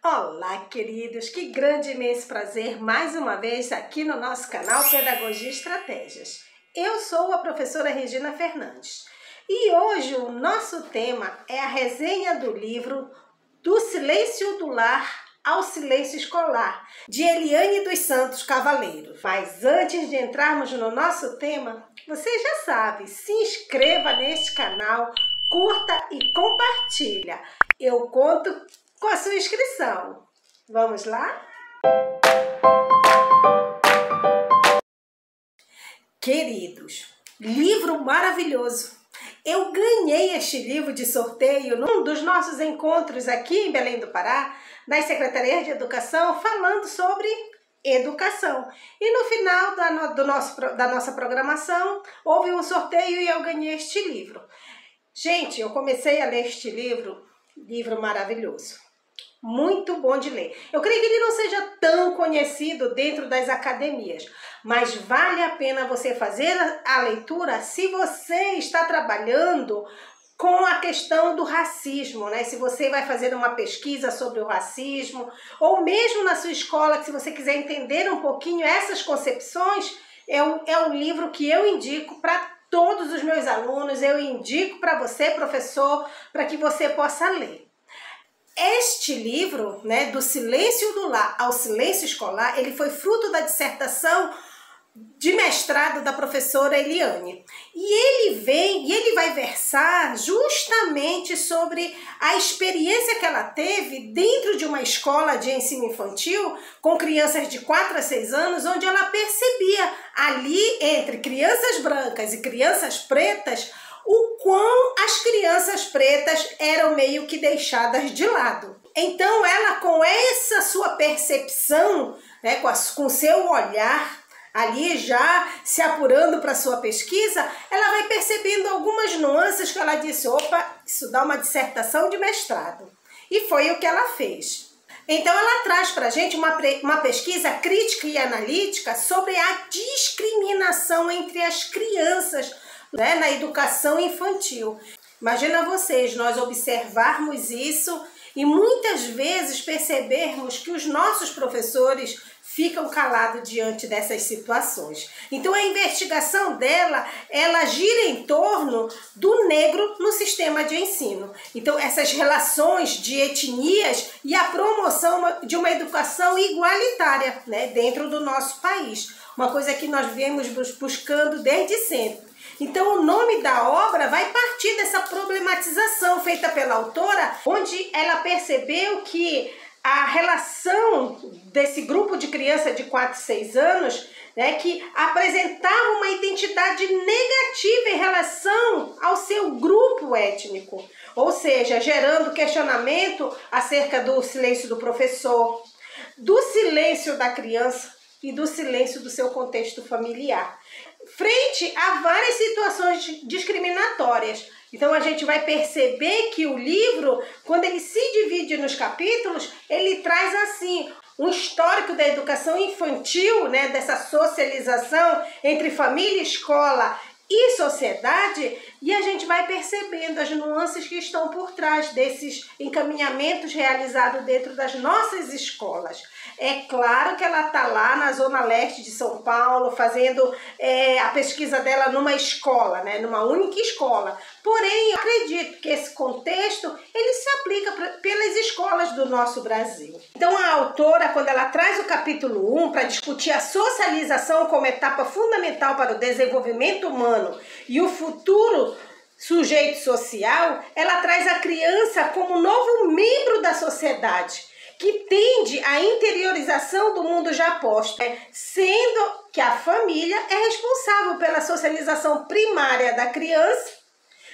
Olá, queridos! Que grande e imenso prazer mais uma vez aqui no nosso canal Pedagogia e Estratégias. Eu sou a professora Regina Fernandes e hoje o nosso tema é a resenha do livro Do Silêncio do Lar ao Silêncio Escolar, de Eliane dos Santos Cavaleiro. Mas antes de entrarmos no nosso tema, você já sabe, se inscreva neste canal, curta e compartilha. Eu conto com a sua inscrição. Vamos lá? Queridos, livro maravilhoso! Eu ganhei este livro de sorteio num dos nossos encontros aqui em Belém do Pará, nas Secretarias de Educação, falando sobre educação. E no final da nossa programação, houve um sorteio e eu ganhei este livro. Gente, eu comecei a ler este livro maravilhoso. Muito bom de ler. Eu creio que ele não seja tão conhecido dentro das academias, mas vale a pena você fazer a leitura se você está trabalhando com a questão do racismo, né? Se você vai fazer uma pesquisa sobre o racismo, ou mesmo na sua escola, se você quiser entender um pouquinho essas concepções, é um livro que eu indico para todos os meus alunos, eu indico para você, professor, para que você possa ler. Este livro, né, Do Silêncio do Lar ao Silêncio Escolar, ele foi fruto da dissertação de mestrado da professora Eliane. E ele vai versar justamente sobre a experiência que ela teve dentro de uma escola de ensino infantil com crianças de 4 a 6 anos, onde ela percebia ali entre crianças brancas e crianças pretas o quão as crianças pretas eram meio que deixadas de lado. Então ela, com essa sua percepção, né, com seu olhar, ali já se apurando para sua pesquisa, ela vai percebendo algumas nuances que ela disse, opa, isso dá uma dissertação de mestrado. E foi o que ela fez. Então ela traz para a gente uma pesquisa crítica e analítica sobre a discriminação entre as crianças, né, na educação infantil. Imagina vocês, nós observarmos isso e muitas vezes percebermos que os nossos professores ficam calados diante dessas situações. Então a investigação dela, ela gira em torno do negro no sistema de ensino. Então essas relações de etnias e a promoção de uma educação igualitária, né, dentro do nosso país. Uma coisa que nós viemos buscando desde sempre. Então o nome da obra vai partir dessa problematização feita pela autora, onde ela percebeu que a relação desse grupo de crianças de 4 a 6 anos, né, que apresentava uma identidade negativa em relação ao seu grupo étnico, ou seja, gerando questionamento acerca do silêncio do professor, do silêncio da criança e do silêncio do seu contexto familiar, frente a várias situações discriminatórias. Então a gente vai perceber que o livro, quando ele se divide nos capítulos, ele traz assim um histórico da educação infantil, né, dessa socialização entre família, escola e sociedade, e a gente vai percebendo as nuances que estão por trás desses encaminhamentos realizados dentro das nossas escolas. É claro que ela está lá na Zona Leste de São Paulo, fazendo a pesquisa dela numa escola, né, numa única escola. Porém, eu acredito que esse contexto, ele se aplica pelas escolas do nosso Brasil. Então, a autora, quando ela traz o capítulo 1 para discutir a socialização como etapa fundamental para o desenvolvimento humano e o futuro sujeito social, ela traz a criança como novo membro da sociedade, que tende à interiorização do mundo já posto, sendo que a família é responsável pela socialização primária da criança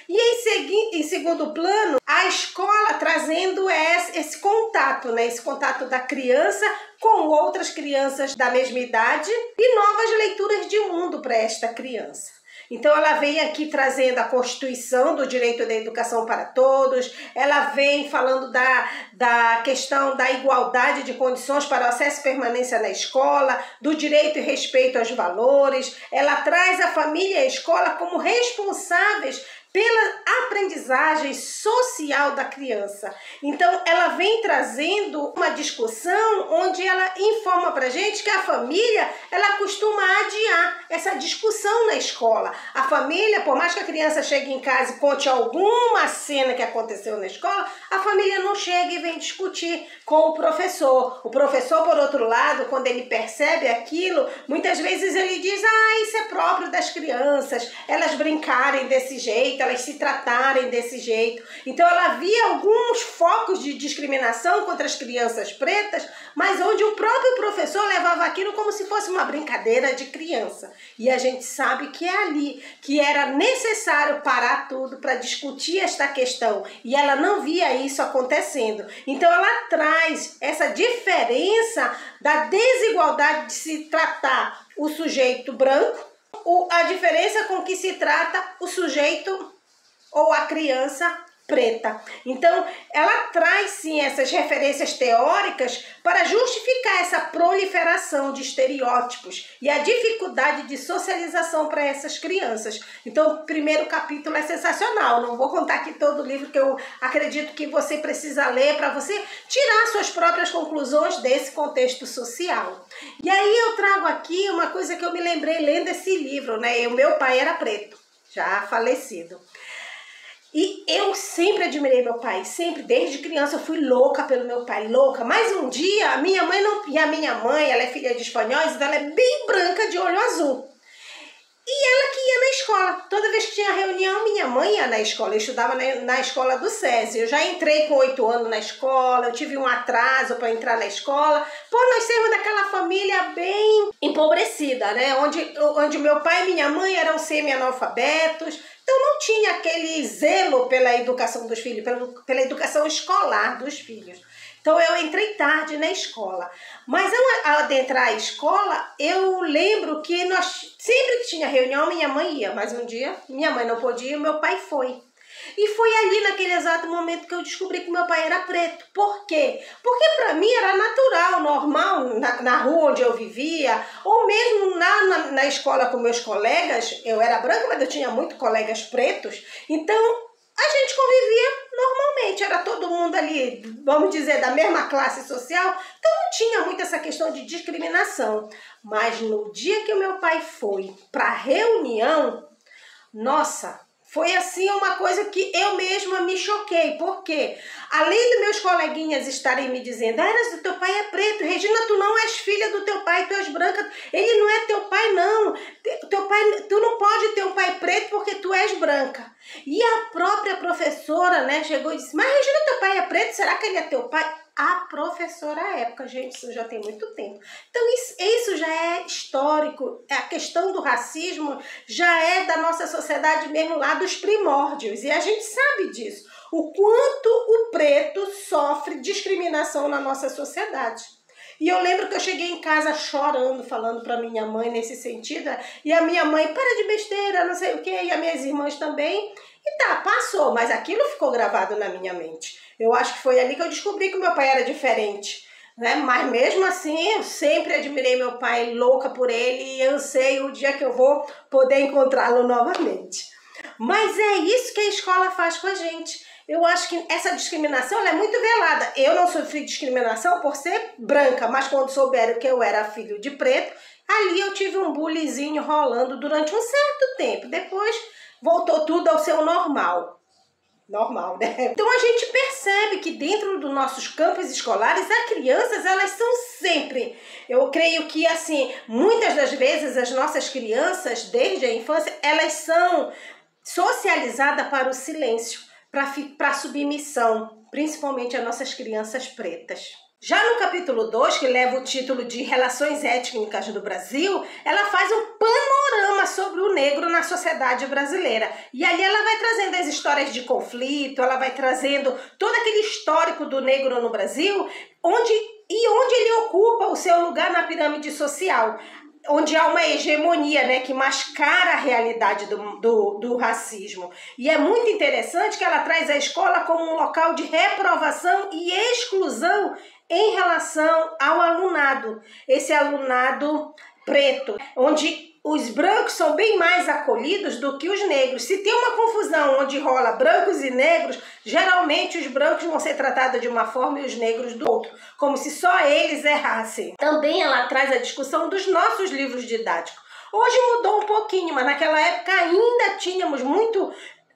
e, em segundo plano, a escola trazendo esse contato, né, esse contato da criança com outras crianças da mesma idade e novas leituras de mundo para esta criança. Então ela vem aqui trazendo a Constituição do direito da educação para todos, ela vem falando da questão da igualdade de condições para o acesso e permanência na escola, do direito e respeito aos valores, ela traz a família e a escola como responsáveis pela aprendizagem social da criança. Então, ela vem trazendo uma discussão onde ela informa pra gente que a família, ela costuma adiar essa discussão na escola. A família, por mais que a criança chegue em casa e conte alguma cena que aconteceu na escola, a família não chega e vem discutir com o professor. O professor, por outro lado, quando ele percebe aquilo, muitas vezes ele diz: isso é próprio das crianças, elas brincarem desse jeito, elas se tratarem desse jeito. Então ela via alguns focos de discriminação contra as crianças pretas, mas onde o próprio professor levava aquilo como se fosse uma brincadeira de criança. E a gente sabe que é ali que era necessário parar tudo para discutir esta questão. E ela não via isso acontecendo. Então ela traz essa diferença da desigualdade de se tratar o sujeito branco, a diferença com que se trata o sujeito ou a criança preta. Então, ela traz sim essas referências teóricas para justificar essa proliferação de estereótipos e a dificuldade de socialização para essas crianças. Então, o primeiro capítulo é sensacional. Não vou contar aqui todo o livro, que eu acredito que você precisa ler para você tirar suas próprias conclusões desse contexto social. E aí eu trago aqui uma coisa que eu me lembrei lendo esse livro, né? O meu pai era preto, já falecido. E eu sempre admirei meu pai, sempre, desde criança eu fui louca pelo meu pai, louca. Mas um dia, a minha mãe não... E a minha mãe, ela é filha de espanhóis, então ela é bem branca, de olho azul. E ela que ia na escola. Toda vez que tinha reunião, minha mãe ia na escola. Eu estudava na escola do SESI. Eu já entrei com 8 anos na escola, eu tive um atraso para entrar na escola. Por nós sermos daquela família bem empobrecida, né? Onde meu pai e minha mãe eram semi-analfabetos. Então não tinha aquele zelo pela educação dos filhos, pela educação escolar dos filhos. Então eu entrei tarde na escola. Mas ao adentrar a escola, eu lembro que sempre que tinha reunião, minha mãe ia. Mas um dia, minha mãe não podia e meu pai foi. E foi ali, naquele exato momento, que eu descobri que meu pai era preto. Por quê? Porque para mim era natural, normal, na rua onde eu vivia, ou mesmo na escola com meus colegas. Eu era branca, mas eu tinha muitos colegas pretos. Então, a gente convivia normalmente. Era todo mundo ali, vamos dizer, da mesma classe social. Então, não tinha muito essa questão de discriminação. Mas no dia que o meu pai foi para a reunião, nossa... Foi assim uma coisa que eu mesma me choquei, porque além dos meus coleguinhas estarem me dizendo: Eras, o teu pai é preto, Regina, tu não és filha do teu pai, tu és branca, ele não é teu pai não, tu não pode ter um pai preto porque tu és branca. E a própria professora, né, chegou e disse: mas Regina, teu pai é preto, será que ele é teu pai? A professora à época, gente, isso já tem muito tempo. Então isso já é histórico, a questão do racismo já é da nossa sociedade mesmo lá dos primórdios, e a gente sabe disso, o quanto o preto sofre discriminação na nossa sociedade. E eu lembro que eu cheguei em casa chorando, falando para minha mãe nesse sentido, e a minha mãe: para de besteira, não sei o quê, e as minhas irmãs também. E tá, passou, mas aquilo ficou gravado na minha mente. Eu acho que foi ali que eu descobri que o meu pai era diferente, né? Mas mesmo assim, eu sempre admirei meu pai, louca por ele, e anseio o dia que eu vou poder encontrá-lo novamente. Mas é isso que a escola faz com a gente. Eu acho que essa discriminação ela é muito velada. Eu não sofri discriminação por ser branca, mas quando souberam que eu era filho de preto, ali eu tive um bullyingzinho rolando durante um certo tempo. Depois voltou tudo ao seu normal. Normal, né? Então a gente percebe que dentro dos nossos campos escolares, as crianças, elas são sempre... Eu creio que, assim, muitas das vezes as nossas crianças, desde a infância, elas são socializadas para o silêncio, para a submissão, principalmente as nossas crianças pretas. Já no capítulo 2, que leva o título de Relações Étnicas do Brasil, ela faz um panorama sobre o negro na sociedade brasileira. E ali ela vai trazendo as histórias de conflito, ela vai trazendo todo aquele histórico do negro no Brasil, onde ele ocupa o seu lugar na pirâmide social, onde há uma hegemonia, né, que mascara a realidade do racismo. E é muito interessante que ela traz a escola como um local de reprovação e exclusão em relação ao alunado, esse alunado preto, onde os brancos são bem mais acolhidos do que os negros. Se tem uma confusão onde rola brancos e negros, geralmente os brancos vão ser tratados de uma forma e os negros do outro, como se só eles errassem. Também ela traz a discussão dos nossos livros didáticos. Hoje mudou um pouquinho, mas naquela época ainda tínhamos muito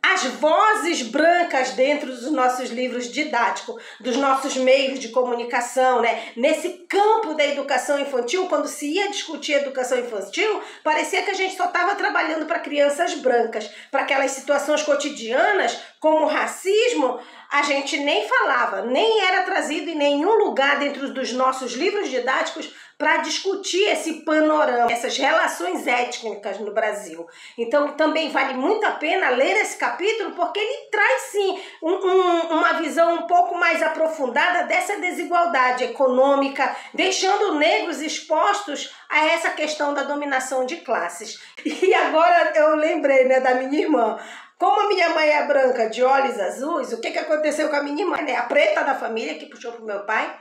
as vozes brancas dentro dos nossos livros didáticos, dos nossos meios de comunicação, né? Nesse campo da educação infantil, quando se ia discutir educação infantil, parecia que a gente só estava trabalhando para crianças brancas, para aquelas situações cotidianas, como o racismo, a gente nem falava, nem era trazido em nenhum lugar dentro dos nossos livros didáticos para discutir esse panorama, essas relações étnicas no Brasil. Então também vale muito a pena ler esse capítulo, porque ele traz sim uma visão um pouco mais aprofundada dessa desigualdade econômica, deixando negros expostos a essa questão da dominação de classes. E agora eu lembrei, né, da minha irmã. Como a minha mãe é branca, de olhos azuis, o que aconteceu com a minha irmã, né? A preta da família, que puxou pro meu pai.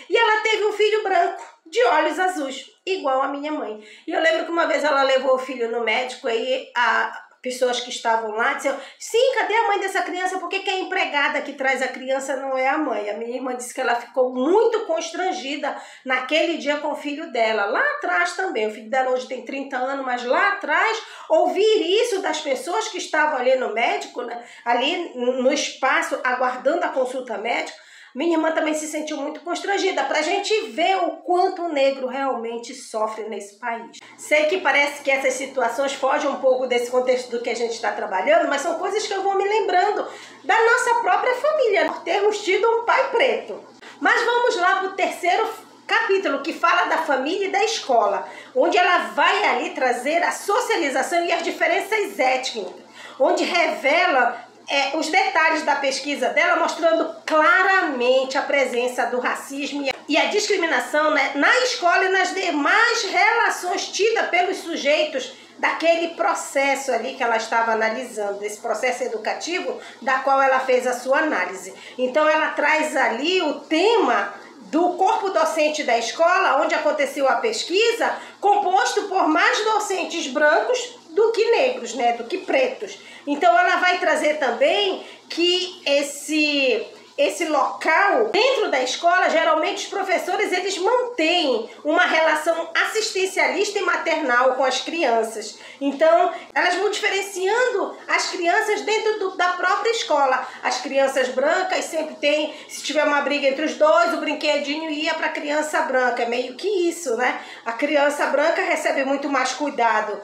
E ela teve um filho branco, de olhos azuis, igual a minha mãe. E eu lembro que uma vez ela levou o filho no médico, aí pessoas que estavam lá disseram: sim, cadê a mãe dessa criança? Por que a empregada que traz a criança não é a mãe? A minha irmã disse que ela ficou muito constrangida naquele dia com o filho dela. Lá atrás também, o filho dela hoje tem 30 anos, mas lá atrás, ouvir isso das pessoas que estavam ali no médico, né, ali no espaço, aguardando a consulta médica, minha irmã também se sentiu muito constrangida, para a gente ver o quanto o negro realmente sofre nesse país. Sei que parece que essas situações fogem um pouco desse contexto do que a gente está trabalhando, mas são coisas que eu vou me lembrando da nossa própria família, por termos tido um pai preto. Mas vamos lá para o terceiro capítulo, que fala da família e da escola, onde ela vai ali trazer a socialização e as diferenças étnicas, onde revela os detalhes da pesquisa dela, mostrando claramente a presença do racismo e a discriminação, né, na escola e nas demais relações tidas pelos sujeitos daquele processo ali que ela estava analisando, desse processo educativo da qual ela fez a sua análise. Então ela traz ali o tema do corpo docente da escola, onde aconteceu a pesquisa, composto por mais docentes brancos do que negros, né, do que pretos. Então ela vai trazer também que esse local dentro da escola, geralmente os professores eles mantêm uma relação assistencialista e maternal com as crianças. Então elas vão diferenciando as crianças dentro da própria escola. As crianças brancas sempre tem, se tiver uma briga entre os dois, o brinquedinho ia para a criança branca. É meio que isso, né? A criança branca recebe muito mais cuidado.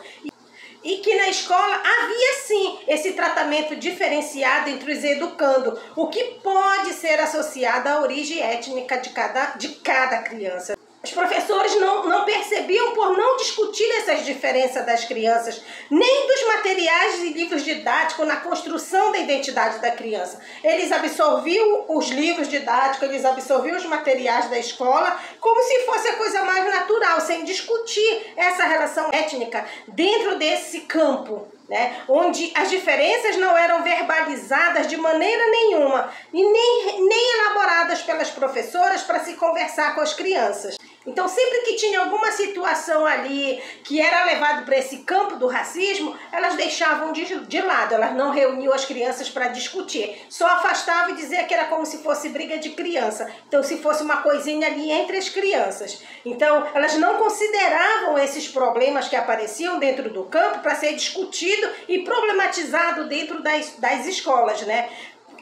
E que na escola havia sim esse tratamento diferenciado entre os educandos, o que pode ser associado à origem étnica de cada criança. Os professores não percebiam por não discutir essas diferenças das crianças, nem dos materiais e livros didáticos na construção da identidade da criança. Eles absorviam os livros didáticos, eles absorviam os materiais da escola como se fosse a coisa mais natural, sem discutir essa relação étnica dentro desse campo, né, onde as diferenças não eram verbalizadas de maneira nenhuma e nem elaboradas pelas professoras para se conversar com as crianças. Então, sempre que tinha alguma situação ali que era levado para esse campo do racismo, elas deixavam de lado, elas não reuniam as crianças para discutir, só afastavam e diziam que era como se fosse briga de criança, então se fosse uma coisinha ali entre as crianças. Então, elas não consideravam esses problemas que apareciam dentro do campo para ser discutido e problematizado dentro das escolas, né?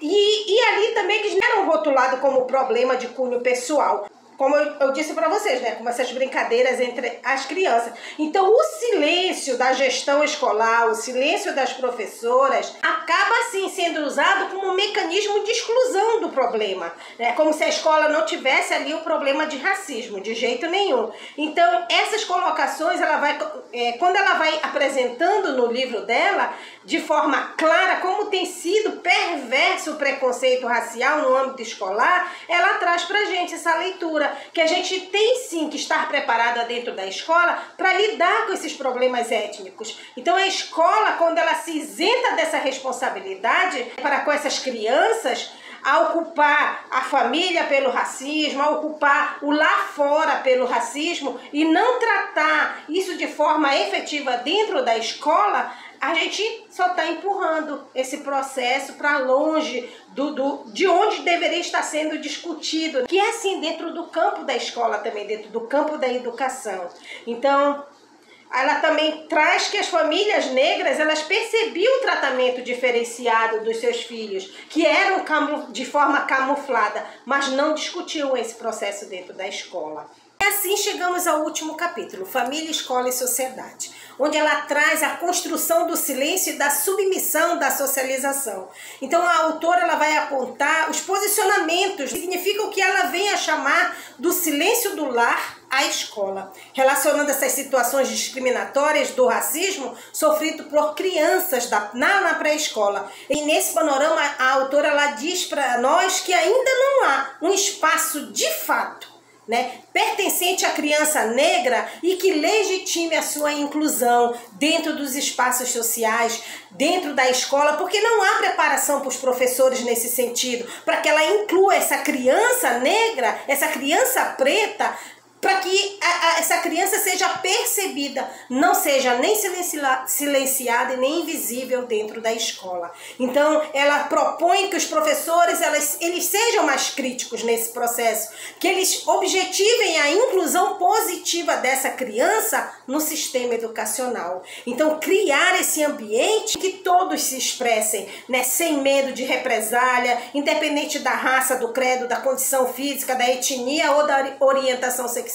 E ali também eles não eram rotulados como problema de cunho pessoal, como eu disse para vocês, né, como essas brincadeiras entre as crianças. Então, o silêncio da gestão escolar, o silêncio das professoras, acaba, assim, sendo usado como um mecanismo de exclusão do problema, né, como se a escola não tivesse ali o problema de racismo, de jeito nenhum. Então, essas colocações, quando ela vai apresentando no livro dela, de forma clara, como tem sido perverso o preconceito racial no âmbito escolar, ela traz pra gente essa leitura, que a gente tem sim que estar preparada dentro da escola para lidar com esses problemas étnicos. Então a escola, quando ela se isenta dessa responsabilidade para com essas crianças, a ocupar a família pelo racismo, a ocupar o lá fora pelo racismo e não tratar isso de forma efetiva dentro da escola, a gente só está empurrando esse processo para longe de onde deveria estar sendo discutido, que é assim dentro do campo da escola também, dentro do campo da educação. Então, ela também traz que as famílias negras, elas percebiam o tratamento diferenciado dos seus filhos, que eram de forma camuflada, mas não discutiam esse processo dentro da escola. E assim chegamos ao último capítulo, Família, Escola e Sociedade, onde ela traz a construção do silêncio e da submissão da socialização. Então a autora ela vai apontar os posicionamentos, significa o que ela vem a chamar do silêncio do lar à escola, relacionando essas situações discriminatórias do racismo sofrido por crianças na pré-escola. E nesse panorama a autora ela diz para nós que ainda não há um espaço de fato, pertencente à criança negra e que legitime a sua inclusão dentro dos espaços sociais, dentro da escola, porque não há preparação para os professores nesse sentido, para que ela inclua essa criança negra, essa criança preta, para que essa criança seja percebida, não seja nem silenciada e nem invisível dentro da escola. Então, ela propõe que os professores eles sejam mais críticos nesse processo, que eles objetivem a inclusão positiva dessa criança no sistema educacional. Então, criar esse ambiente que todos se expressem, sem medo de represália, independente da raça, do credo, da condição física, da etnia ou da orientação sexual,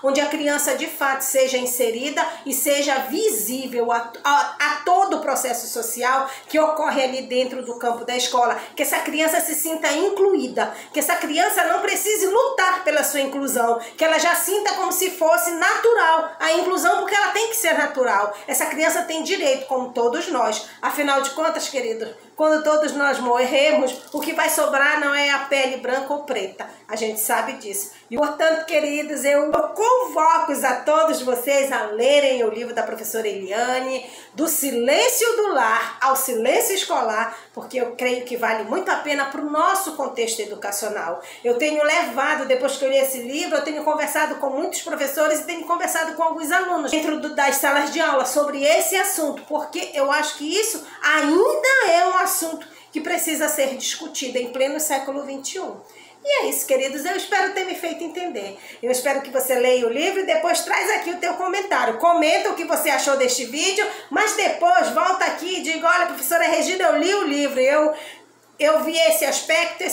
onde a criança de fato seja inserida e seja visível a todo o processo social que ocorre ali dentro do campo da escola, que essa criança se sinta incluída, que essa criança não precise lutar pela sua inclusão, que ela já sinta como se fosse natural a inclusão, porque ela tem que ser natural. Essa criança tem direito, como todos nós. Afinal de contas, queridos, quando todos nós morremos, o que vai sobrar não é a pele branca ou preta. A gente sabe disso. E, portanto, queridos, eu convoco a todos vocês a lerem o livro da professora Eliane, Do Silêncio do Lar ao Silêncio Escolar, porque eu creio que vale muito a pena para o nosso contexto educacional. Eu tenho levado, depois que eu li esse livro, eu tenho conversado com muitos professores e tenho conversado com alguns alunos dentro das salas de aula sobre esse assunto, porque eu acho que isso ainda é um assunto que precisa ser discutido em pleno século XXI. E é isso, queridos, eu espero ter me feito entender. Eu espero que você leia o livro e depois traz aqui o teu comentário. Comenta o que você achou deste vídeo, mas depois volta aqui e diga, olha, professora Regina, eu li o livro, eu vi esse aspecto,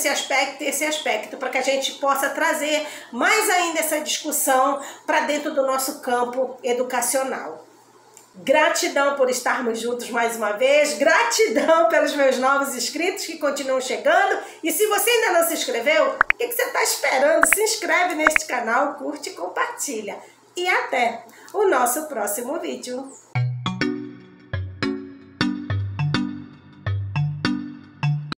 para que a gente possa trazer mais ainda essa discussão para dentro do nosso campo educacional. Gratidão por estarmos juntos mais uma vez, gratidão pelos meus novos inscritos que continuam chegando, e se você ainda não se inscreveu, o que você está esperando? Se inscreve neste canal, curte e compartilha. E até o nosso próximo vídeo.